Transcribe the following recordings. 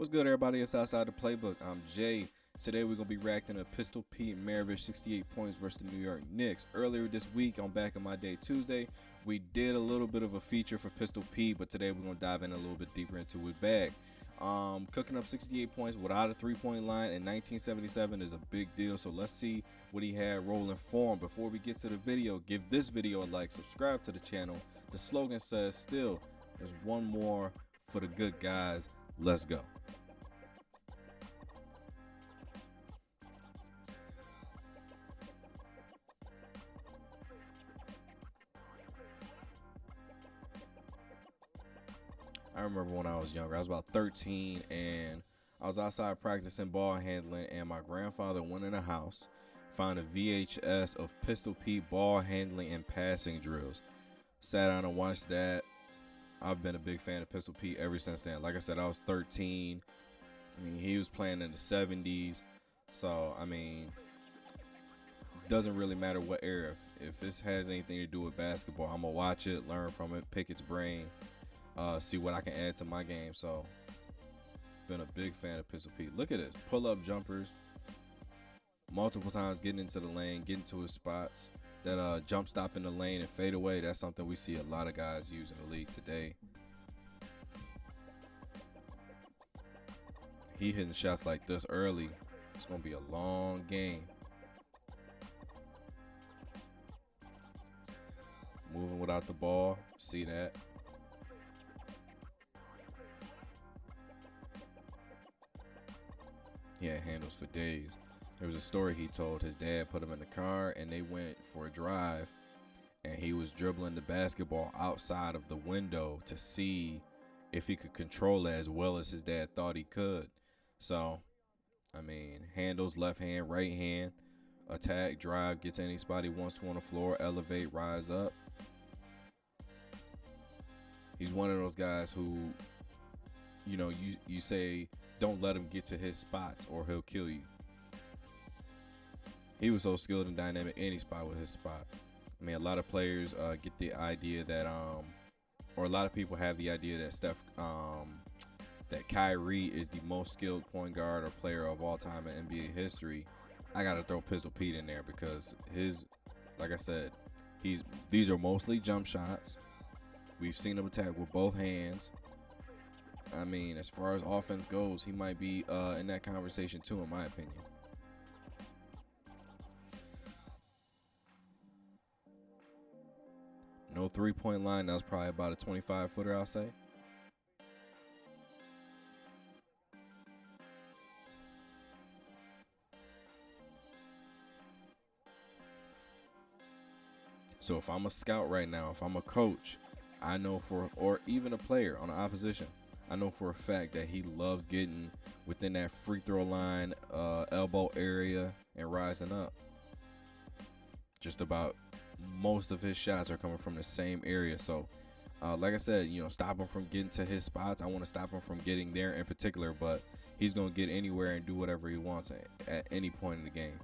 What's good, everybody? It's Outside the Playbook. I'm Jay. Today we're going to be reacting to Pistol Pete MARAVICH 68 points versus the New York Knicks. Earlier this week on Back in My Day Tuesday, we did a little bit of a feature for Pistol Pete, but today we're going to dive in a little bit deeper into his bag. Cooking up 68 points without a three-point line in 1977 is a big deal, so let's see what he had rolling for him. Before we get to the video, give this video a like, subscribe to the channel. The slogan says still, there's one more for the good guys. Let's go. I remember when I was younger, I was about 13, and I was outside practicing ball handling, and my grandfather went in the house, found a VHS of Pistol Pete ball handling and passing drills. Sat down and watched that. I've been a big fan of Pistol Pete ever since then. Like I said, I was 13. I mean, he was playing in the 70s. So, I mean, doesn't really matter what era. If this has anything to do with basketball, I'm going to watch it, learn from it, pick its brain, see what I can add to my game. So, been a big fan of Pistol Pete. Look at this. Pull-up jumpers. Multiple times getting into the lane, getting to his spots. That jump stop in the lane and fade away, that's something we see a lot of guys use in the league today. He hitting shots like this early. It's going to be a long game. Moving without the ball. See that? He had handles for days. There was a story he told. His dad put him in the car and they went for a drive, and he was dribbling the basketball outside of the window to see if he could control it as well as his dad thought he could. So, I mean, handles, left hand, right hand, attack, drive, get to any spot he wants to on the floor, elevate, rise up. He's one of those guys who, you know, you say don't let him get to his spots or he'll kill you. He was so skilled and dynamic any spot with his spot. I mean, a lot of players get the idea that, or a lot of people have the idea that that Kyrie is the most skilled point guard or player of all time in NBA history. I got to throw Pistol Pete in there because like I said, these are mostly jump shots. We've seen him attack with both hands. I mean, as far as offense goes, he might be in that conversation too, in my opinion. No three-point line. That was probably about a 25-footer, I'll say. So if I'm a scout right now, if I'm a coach, I know or even a player on the opposition, I know for a fact that he loves getting within that free throw line, elbow area, and rising up. Just about most of his shots are coming from the same area. So, like I said, you know, stop him from getting to his spots. I want to stop him from getting there in particular, but he's going to get anywhere and do whatever he wants at any point in the game.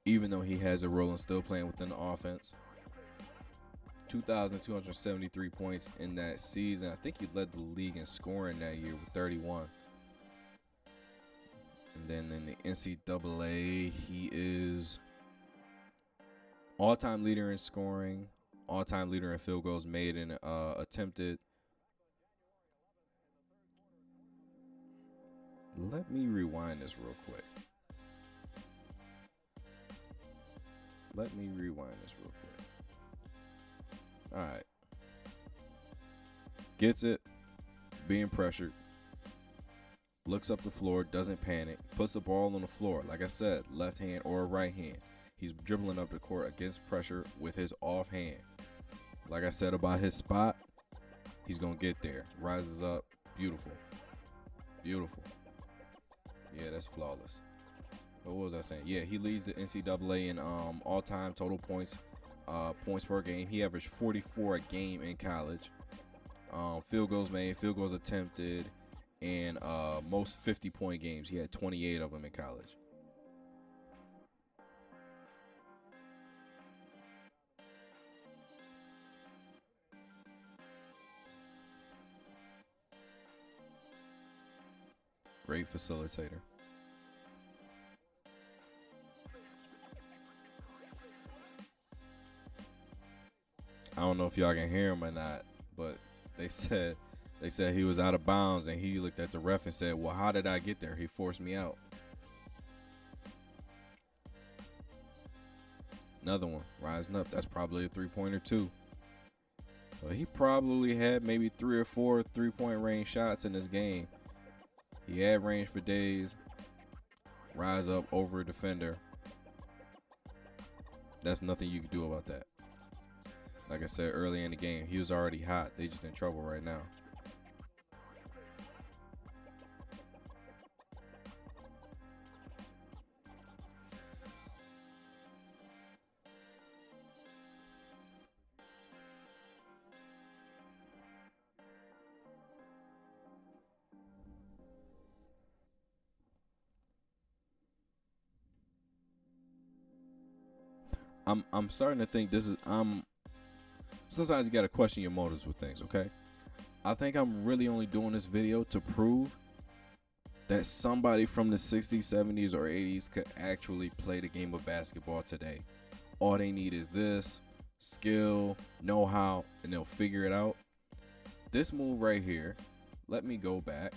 Even though he has a role and still playing within the offense. 2,273 points in that season. I think he led the league in scoring that year with 31. And then in the NCAA, he is all-time leader in scoring, all-time leader in field goals made and attempted. Let me rewind this real quick. All right. Gets it, being pressured, looks up the floor, doesn't panic, puts the ball on the floor. Like I said, left hand or right hand. He's dribbling up the court against pressure with his off hand. Like I said about his spot, he's going to get there. Rises up. Beautiful. Beautiful. Yeah, that's flawless. What was I saying? Yeah, he leads the NCAA in all-time total points per game. He averaged 44 a game in college. Field goals made, field goals attempted, and most 50-point games. He had 28 of them in college. Great facilitator. I don't know if y'all can hear him or not, but they said he was out of bounds, and he looked at the ref and said, "Well, how did I get there? He forced me out." Another one rising up. That's probably a 3-pointer too. Well, he probably had maybe 3 or 4 3-point range shots in this game. He had range for days. Rise up over a defender. That's nothing you can do about that. Like I said earlier in the game, he was already hot. They just in trouble right now. I'm starting to think this is sometimes you gotta question your motives with things, okay? I think I'm really only doing this video to prove that somebody from the 60s, 70s, or 80s could actually play the game of basketball today. All they need is this, skill, know-how, and they'll figure it out. This move right here, let me go back.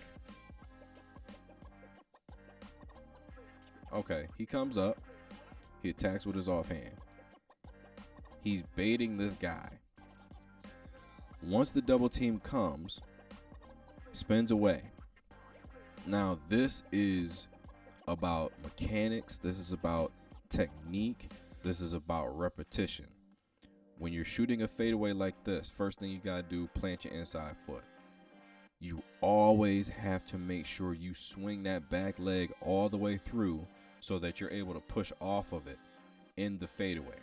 Okay, he comes up. He attacks with his offhand. He's baiting this guy. Once the double team comes, spins away. Now, this is about mechanics. This is about technique. This is about repetition. When you're shooting a fadeaway like this, first thing you got to do, plant your inside foot. You always have to make sure you swing that back leg all the way through so that you're able to push off of it in the fadeaway.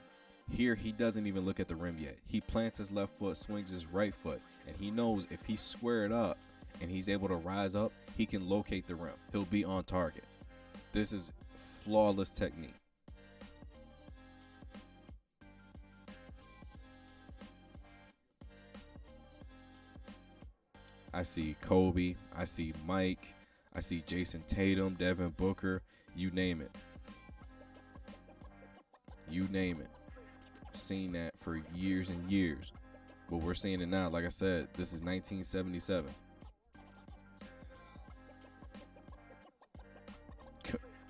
Here, he doesn't even look at the rim yet. He plants his left foot, swings his right foot, and he knows if he's squared up and he's able to rise up, he can locate the rim. He'll be on target. This is flawless technique. I see Kobe, I see Mike, I see Jason Tatum, Devin Booker, you name it. You name it. I've seen that for years and years. But we're seeing it now. Like I said, this is 1977.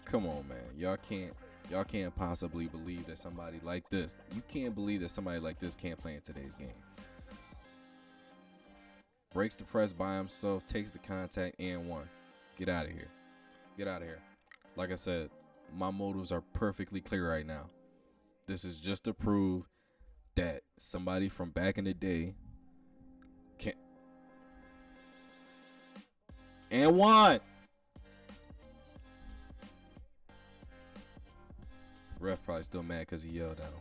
Come on, man. Y'all can't possibly believe that somebody like this. You can't believe that somebody like this can't play in today's game. Breaks the press by himself, takes the contact, and one. Get out of here. Get out of here. Like I said, my motives are perfectly clear right now. This is just to prove that somebody from back in the day can. And one. Ref probably still mad because he yelled at him.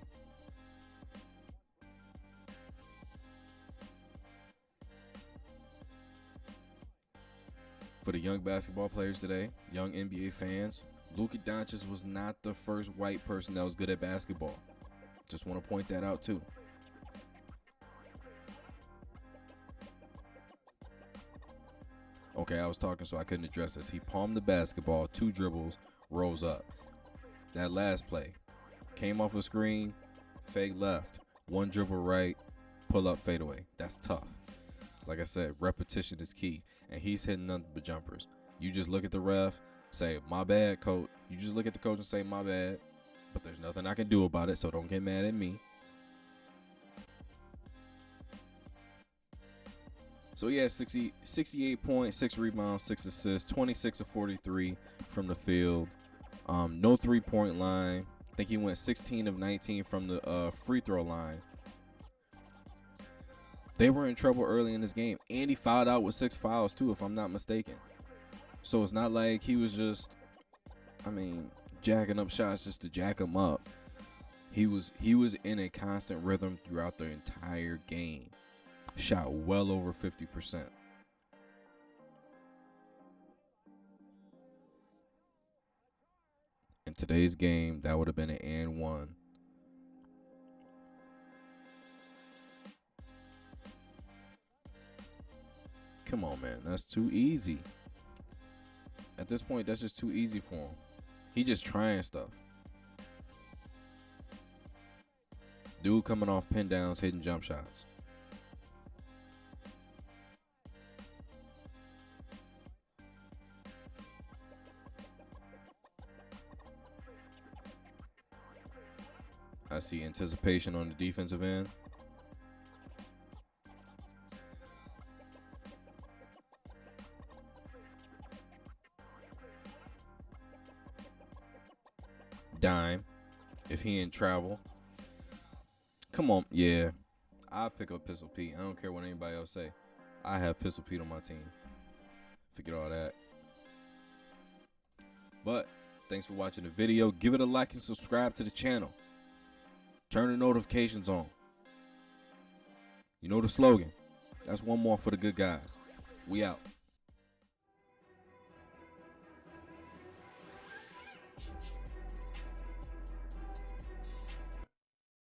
For the young basketball players today, young NBA fans, Luka Doncic was not the first white person that was good at basketball. Just want to point that out too. Okay, I was talking so I couldn't address this. He palmed the basketball, 2 dribbles, rose up. That last play, came off a screen, fake left, 1 dribble right, pull up, fade away. That's tough. Like I said, repetition is key, and he's hitting nothing but jumpers. You just look at the ref, say, my bad, coach. You just look at the coach and say, my bad, but there's nothing I can do about it, so don't get mad at me. So yeah, 68 points, 6 rebounds, 6 assists, 26 of 43 from the field. No 3-point line. I think he went 16 of 19 from the free throw line. They were in trouble early in this game, and he fouled out with 6 fouls too, if I'm not mistaken. So it's not like he was just, jacking up shots just to jack them up. He was in a constant rhythm throughout the entire game. Shot well over 50%. In today's game, that would have been an and one. Come on, man. That's too easy. At this point, that's just too easy for him. He just trying stuff. Dude coming off pin downs, hitting jump shots. I see anticipation on the defensive end. Dime. If he in travel. Come on. Yeah. I'll pick up Pistol Pete. I don't care what anybody else say. I have Pistol Pete on my team. Forget all that. But thanks for watching the video. Give it a like and subscribe to the channel. Turn the notifications on. You know the slogan. That's one more for the good guys. We out.